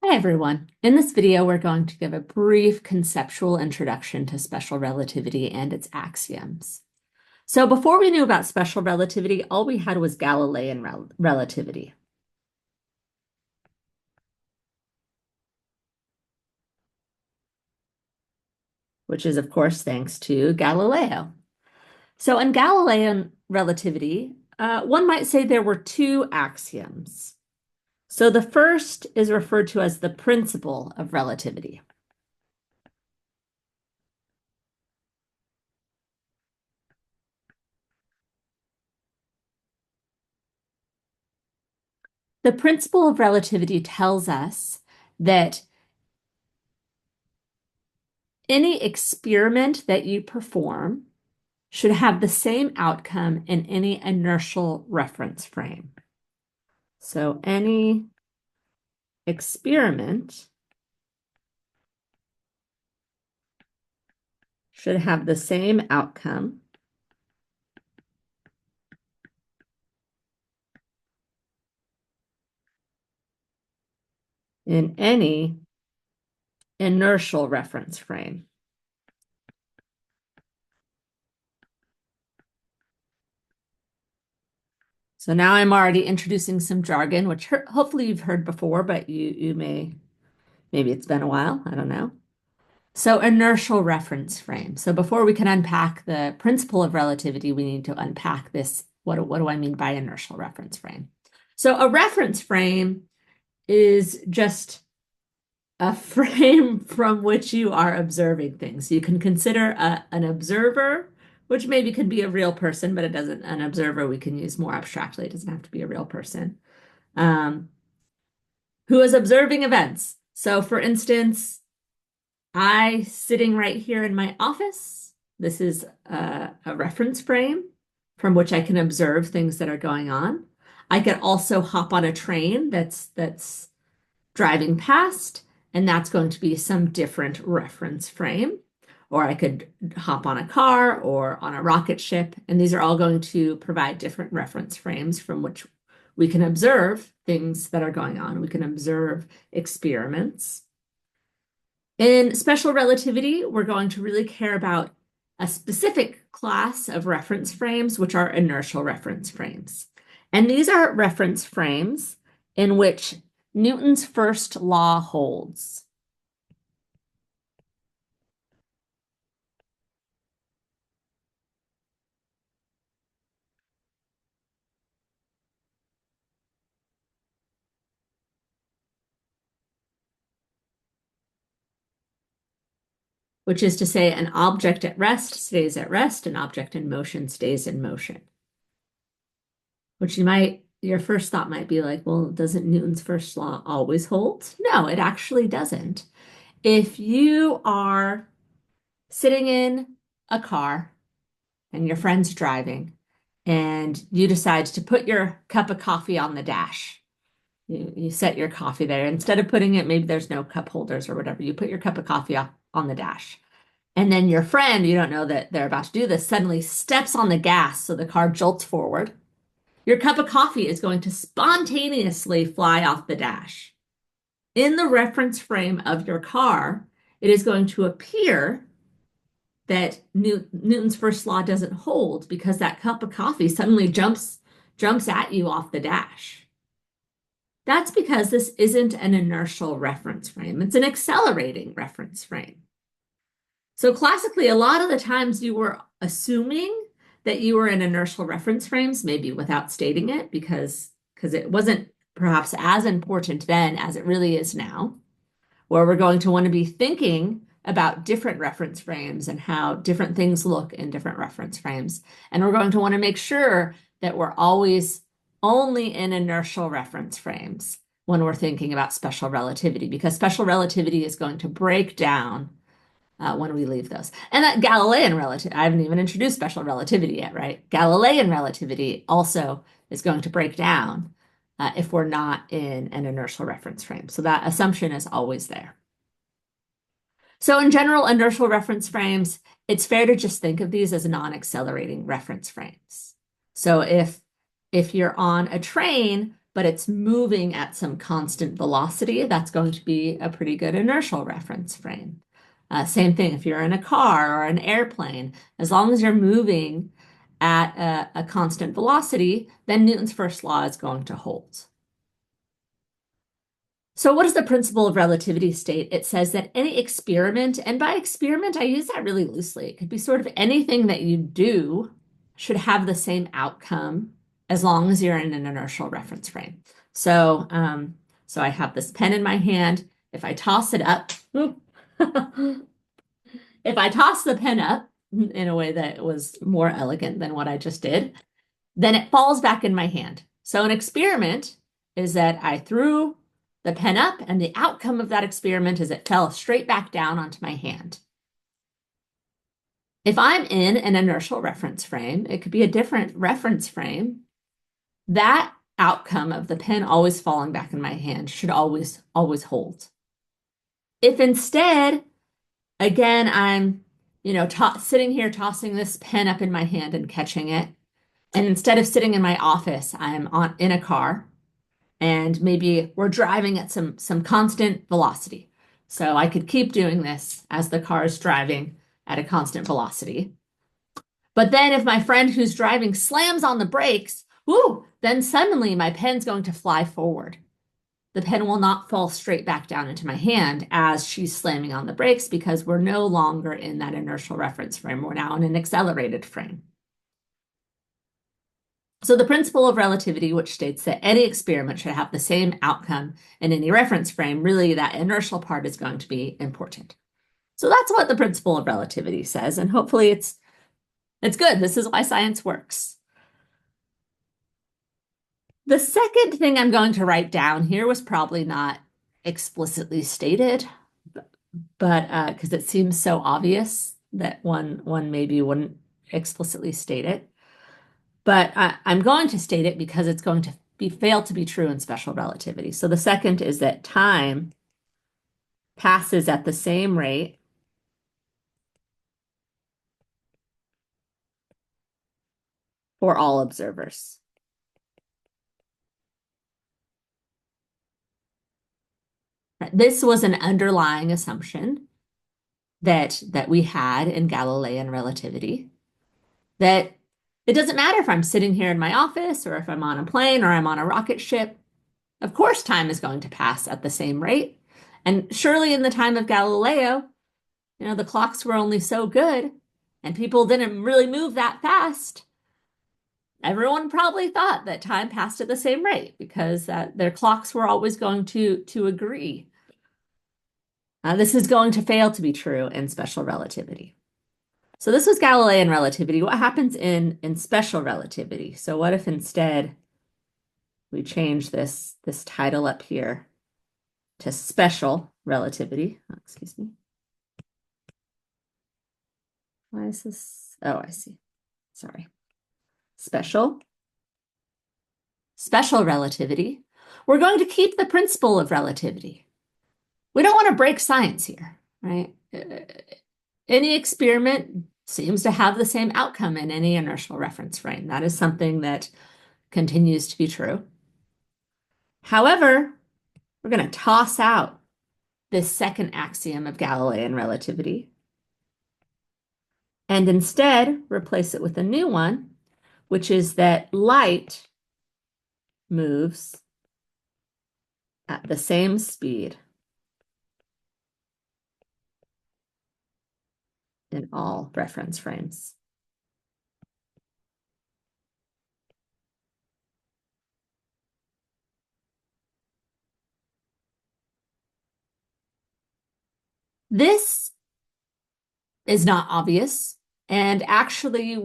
Hi everyone. In this video, we're going to give a brief conceptual introduction to special relativity and its axioms. So before we knew about special relativity, all we had was Galilean relativity, which is of course thanks to Galileo. So in Galilean relativity, one might say there were two axioms. So the first is referred to as the principle of relativity. The principle of relativity tells us that any experiment that you perform should have the same outcome in any inertial reference frame. So any experiment should have the same outcome in any inertial reference frame. So now I'm already introducing some jargon, which hopefully you've heard before, but maybe it's been a while, I don't know. So inertial reference frame. So before we can unpack the principle of relativity, we need to unpack this. What do I mean by inertial reference frame? So a reference frame is just a frame from which you are observing things. You can consider an observer, which maybe could be a real person, but it doesn't. An observer we can use more abstractly. It doesn't have to be a real person um, who is observing events. So for instance, I sitting right here in my office. This is a reference frame from which I can observe things that are going on. I could also hop on a train that's driving past, and that's going to be some different reference frame. Or I could hop on a car or on a rocket ship, and these are all going to provide different reference frames from which we can observe things that are going on. We can observe experiments. In special relativity, we're going to really care about a specific class of reference frames, which are inertial reference frames. And these are reference frames in which Newton's first law holds. Which is to say an object at rest stays at rest, an object in motion stays in motion. Which your first thought might be like, well, doesn't Newton's first law always hold? No, it actually doesn't. If you are sitting in a car and your friend's driving and you decide to put your cup of coffee on the dash. You set your coffee there. Instead of putting it, maybe there's no cup holders or whatever, you put your cup of coffee on the dash. And then your friend, you don't know that they're about to do this, suddenly steps on the gas so the car jolts forward. Your cup of coffee is going to spontaneously fly off the dash. In the reference frame of your car, it is going to appear that Newton's first law doesn't hold because that cup of coffee suddenly jumps at you off the dash. That's because this isn't an inertial reference frame. It's an accelerating reference frame. So classically, a lot of the times you were assuming that you were in inertial reference frames, maybe without stating it, because it wasn't perhaps as important then as it really is now, where we're going to want to be thinking about different reference frames and how different things look in different reference frames. And we're going to want to make sure that we're always only in inertial reference frames when we're thinking about special relativity, because special relativity is going to break down when we leave those. And that Galilean relativity, I haven't even introduced special relativity yet, right? Galilean relativity also is going to break down if we're not in an inertial reference frame. So that assumption is always there. So in general, inertial reference frames, it's fair to just think of these as non-accelerating reference frames. So if you're on a train, but it's moving at some constant velocity, that's going to be a pretty good inertial reference frame. Same thing if you're in a car or an airplane, as long as you're moving at a constant velocity, then Newton's first law is going to hold. So what does the principle of relativity state? It says that any experiment, and by experiment, I use that really loosely. It could be sort of anything that you do should have the same outcome as long as you're in an inertial reference frame. So I have this pen in my hand. If I toss it up, if I toss the pen up in a way that was more elegant than what I just did, then it falls back in my hand. So an experiment is that I threw the pen up, and the outcome of that experiment is it fell straight back down onto my hand. If I'm in an inertial reference frame, it could be a different reference frame. That outcome of the pen always falling back in my hand should always hold. If instead, again, I'm, sitting here tossing this pen up in my hand and catching it, and instead of sitting in my office, I'm in a car, and maybe we're driving at some constant velocity. So I could keep doing this as the car is driving at a constant velocity. But then if my friend who's driving slams on the brakes, then suddenly my pen's going to fly forward. The pen will not fall straight back down into my hand as she's slamming on the brakes because we're no longer in that inertial reference frame. We're now in an accelerated frame. So the principle of relativity, which states that any experiment should have the same outcome in any reference frame, really that inertial part is going to be important. So that's what the principle of relativity says, and hopefully it's good. This is why science works. The second thing I'm going to write down here was probably not explicitly stated, but because it seems so obvious that one maybe wouldn't explicitly state it. But I'm going to state it because it's going to fail to be true in special relativity. So the second is that time passes at the same rate for all observers. This was an underlying assumption that we had in Galilean relativity, that it doesn't matter if I'm sitting here in my office or if I'm on a plane or I'm on a rocket ship. Of course, time is going to pass at the same rate. And surely in the time of Galileo, the clocks were only so good and people didn't really move that fast. Everyone probably thought that time passed at the same rate because their clocks were always going to agree. This is going to fail to be true in special relativity. So this was Galilean relativity. What happens in special relativity? So what if instead we change this title up here to special relativity? Oh, excuse me. Why is this? Oh, I see. Sorry. Special relativity. We're going to keep the principle of relativity. We don't want to break science here, right? Any experiment seems to have the same outcome in any inertial reference frame. That is something that continues to be true. However, we're going to toss out this second axiom of Galilean relativity and instead replace it with a new one, which is that light moves at the same speed in all reference frames. This is not obvious, and actually,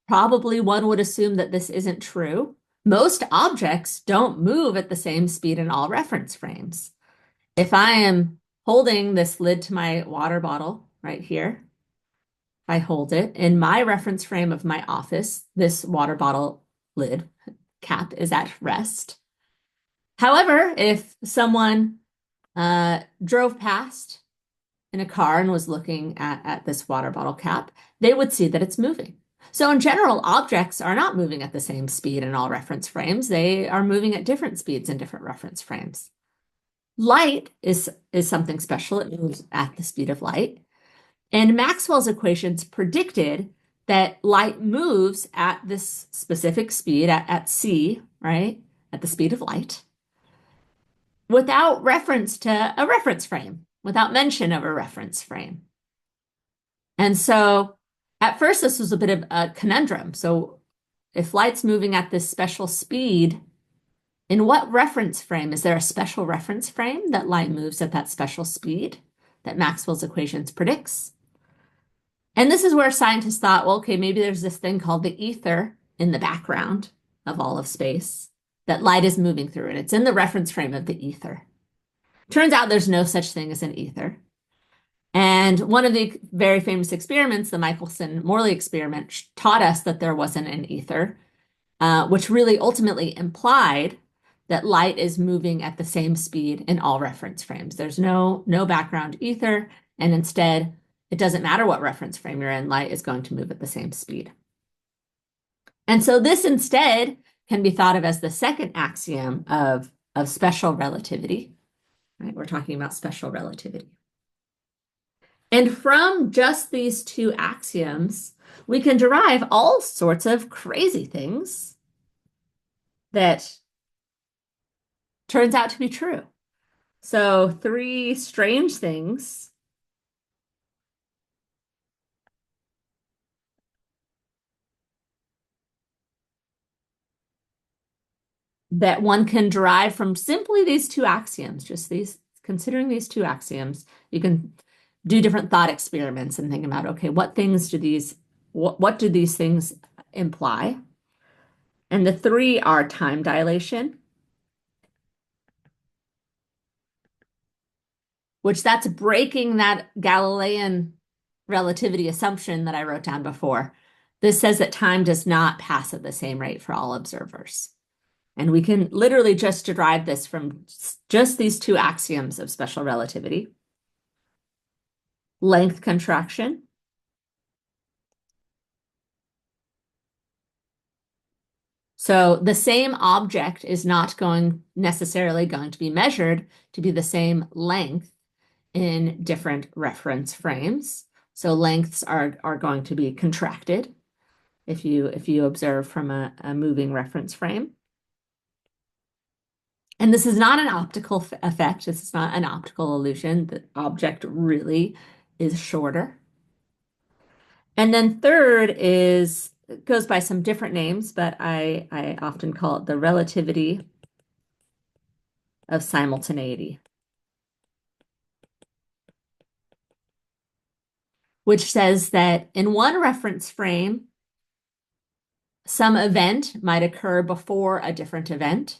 probably one would assume that this isn't true. Most objects don't move at the same speed in all reference frames. If I am holding this lid to my water bottle right here, if I hold it in my reference frame of my office, this water bottle lid cap is at rest. However, if someone drove past in a car and was looking at this water bottle cap, they would see that it's moving. So in general, objects are not moving at the same speed in all reference frames. They are moving at different speeds in different reference frames. Light is something special. It moves at the speed of light. And Maxwell's equations predicted that light moves at this specific speed, at c, right? At the speed of light, without reference to a reference frame, without mention of a reference frame. And so at first, this was a bit of a conundrum. So if light's moving at this special speed, in what reference frame? Is there a special reference frame that light moves at that special speed that Maxwell's equations predicts? And this is where scientists thought, well, okay, maybe there's this thing called the ether in the background of all of space that light is moving through, and it's in the reference frame of the ether. Turns out there's no such thing as an ether. And one of the very famous experiments, the Michelson-Morley experiment, taught us that there wasn't an ether, which really ultimately implied that light is moving at the same speed in all reference frames. There's no background ether, and instead, it doesn't matter what reference frame you're in, light is going to move at the same speed. And so this instead can be thought of as the second axiom of special relativity, right? We're talking about special relativity. And from just these two axioms, we can derive all sorts of crazy things that turns out to be true. So 3 strange things that one can derive from simply these two axioms, just considering these two axioms. You can do different thought experiments and think about, okay, what do these things imply? And the 3 are time dilation, which that's breaking that Galilean relativity assumption that I wrote down before. This says that time does not pass at the same rate for all observers. And we can literally just derive this from just these two axioms of special relativity. Length contraction. So the same object is not necessarily going to be measured to be the same length in different reference frames. So lengths are going to be contracted if you observe from a moving reference frame. And this is not an optical effect. This is not an optical illusion. The object really is shorter. And then third it goes by some different names, but I often call it the relativity of simultaneity, which says that in one reference frame, some event might occur before a different event.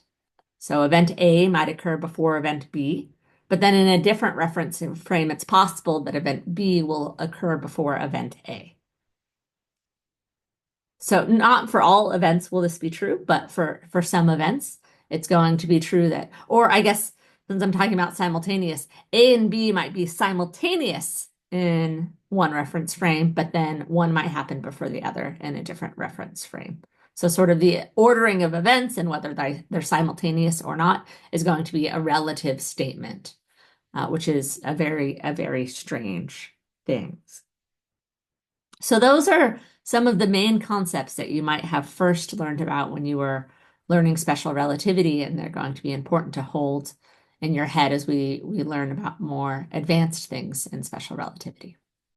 So event A might occur before event B, but then in a different reference frame, it's possible that event B will occur before event A. So not for all events will this be true, but for some events, it's going to be true that, or I guess since I'm talking about simultaneous, A and B might be simultaneous in one reference frame, but then one might happen before the other in a different reference frame. So sort of the ordering of events and whether they're simultaneous or not is going to be a relative statement, which is a very strange thing. So those are some of the main concepts that you might have first learned about when you were learning special relativity, and they're going to be important to hold in your head as we learn about more advanced things in special relativity.